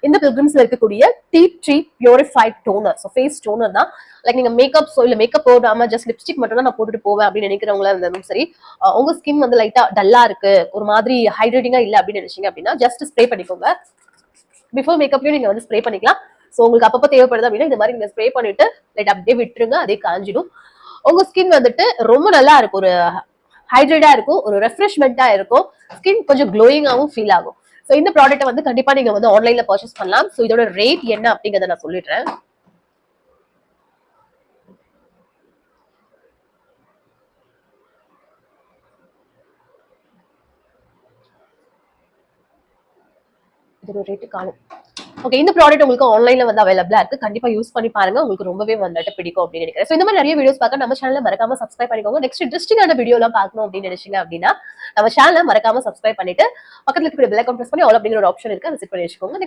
இந்த பில்கிரிம்ஸ்ல இருக்கக்கூடிய tea tree purified toner. So face toner தான். லைக் நீங்க மேக்கப் இல்ல மேக்கப் போடாம ஜஸ்ட் லிப்ஸ்டிக் மட்டும் தான் நான் போட்டுட்டு போவேன் அப்படின்னு நினைக்கிறவங்களா இருந்தாலும் சரி, உங்க ஸ்கின் வந்து லைட்டா டல்லா இருக்கு, ஒரு மாதிரி ஹைட்ரேட்டிங்கா இல்ல அப்படின்னு நினைச்சீங்க அப்படின்னா ஜஸ்ட் ஸ்ப்ரே பண்ணிக்கோங்க. பிஃபோர் மேக்கப்லயும் நீங்க வந்து ஸ்ப்ரே பண்ணிக்கலாம். ஸோ உங்களுக்கு அப்பப்போ தேவைப்படுது அப்படின்னா இந்த மாதிரி நீங்க ஸ்ப்ரே பண்ணிட்டு லைட் அப்படியே விட்டுருங்க, அதே காஞ்சிடும். உங்க ஸ்கின் வந்துட்டு ரொம்ப நல்லா இருக்கும், ஒரு ஹைட்ரேட்டா இருக்கும், ஒரு ரெஃப்ரெஷ்மெண்டா இருக்கும், ஸ்கின் கொஞ்சம் க்ளோயிங்காவும் ஃபீல் ஆகும். ஸோ இந்த ப்ராடக்ட்டை வந்து கண்டிப்பா நீங்க வந்து ஆன்லைன்ல பர்ச்சேஸ் பண்ணலாம். ஸோ இதோட ரேட் என்ன அப்படிங்கறத நான் சொல்லிடுறேன். இதோட ரேட்டு காணும். ஓகே, இந்த ப்ராடக்ட் உங்களுக்கு ஆன்லைன்ல வந்து அவைலபிளா இருக்கு. கண்டிப்பா யூஸ் பண்ணி பாருங்க, உங்களுக்கு ரொம்பவே வந்துட்டு பிடிக்கும் அப்படின்னு நினைக்கிறேன். ஸோ இந்த மாதிரி நிறைய வீடியோஸ் பார்க்க நம்ம சேனலை மறக்காம சப்ஸ்கிரைப் பண்ணிக்கோங்க. நெக்ஸ்ட் இன்ட்ரெஸ்டிங்கான வீடியோ எல்லாம் பார்க்கணும் அப்படின்னு நினைச்சீங்க அப்படின்னா நம்ம சேனலை மறக்காம சப்ஸ்கிரைப் பண்ணிட்டு பக்கத்துல இருக்கிற பெல் ஐகான் பிரஸ் பண்ணி ஆல் அப்படிங்கிற ஒரு ஆப்ஷன் இருக்கு, அதை செட் பண்ணி வச்சுக்கோங்க. நெக்ஸ்ட்